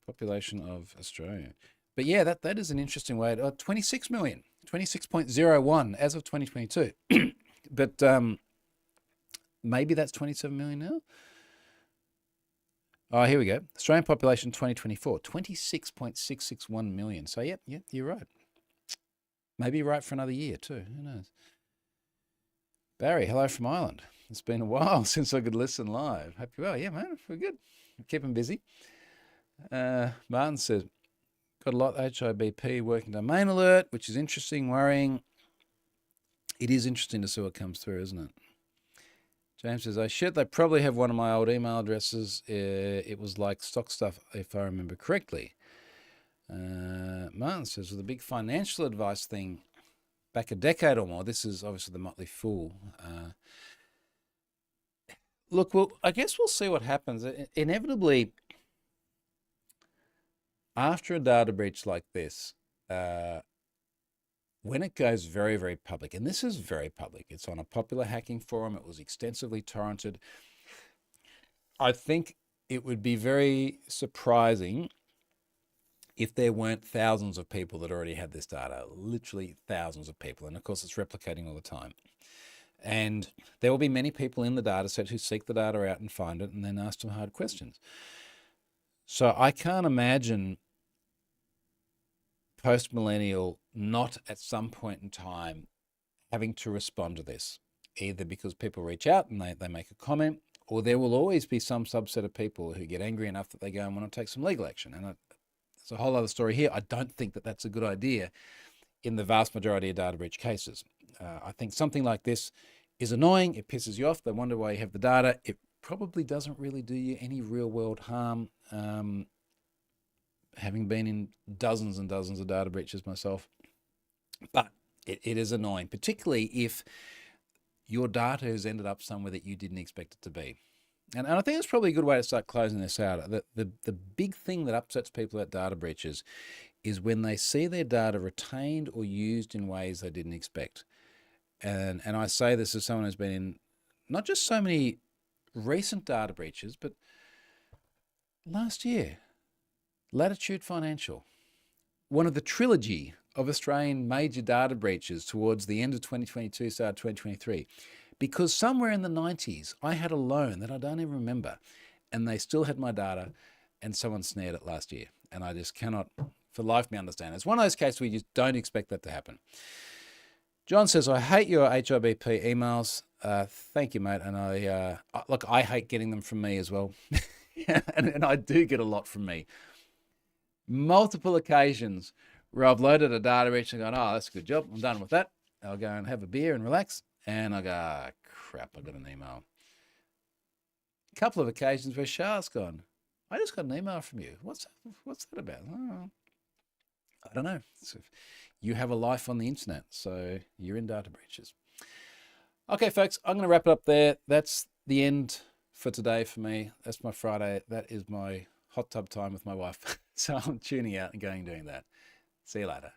Population of Australia. But yeah, that is an interesting way. 26 million, 26.01 as of 2022. But maybe that's 27 million now. Oh, here we go. Australian population 2024, 26.661 million. So, yep, you're right. Maybe you're right for another year too. Who knows? Barry, hello from Ireland. It's been a while since I could listen live. Hope you're well. Yeah, man, we're good. Keep them busy. Martin says, got a lot HIBP working domain alert, which is interesting, worrying. It is interesting to see what comes through, isn't it? James says, oh shit, they probably have one of my old email addresses. It was like stock stuff, if I remember correctly. Martin says, with a big financial advice thing back a decade or more, this is obviously the Motley Fool. Look, well, I guess we'll see what happens. Inevitably, after a data breach like this, when it goes very, very public, and this is very public, it's on a popular hacking forum, it was extensively torrented. I think it would be very surprising if there weren't thousands of people that already had this data, literally thousands of people. And of course, it's replicating all the time. And there will be many people in the data set who seek the data out and find it and then ask them hard questions. So I can't imagine post-millennial not at some point in time having to respond to this, either because people reach out and they make a comment, or there will always be some subset of people who get angry enough that they go and want to take some legal action. And it's a whole other story here. I don't think that that's a good idea in the vast majority of data breach cases. I think something like this is annoying. It pisses you off. They wonder why you have the data. It probably doesn't really do you any real world harm. Having been in dozens and dozens of data breaches myself, but it is annoying, particularly if your data has ended up somewhere that you didn't expect it to be. And I think it's probably a good way to start closing this out. The big thing that upsets people at data breaches is when they see their data retained or used in ways they didn't expect. And I say this as someone who's been in not just so many recent data breaches, but last year, Latitude Financial, one of the trilogy of Australian major data breaches towards the end of 2022, start 2023, because somewhere in the 90s, I had a loan that I don't even remember, and they still had my data, and someone snared it last year. And I just cannot, for life, me understand. It's one of those cases where you just don't expect that to happen. John says, I hate your HIBP emails. Thank you, mate. And look, I hate getting them from me as well. and I do get a lot from me. Multiple occasions where I've loaded a data breach and gone, oh, that's a good job. I'm done with that. I'll go and have a beer and relax. And I go, oh, crap, I got an email. A couple of occasions where Shah's gone, I just got an email from you. What's that about? Oh, I don't know. So you have a life on the internet, so you're in data breaches. Okay, folks, I'm going to wrap it up there. That's the end for today for me. That's my Friday. That is my hot tub time with my wife. So I'm tuning out and going doing that. See you later.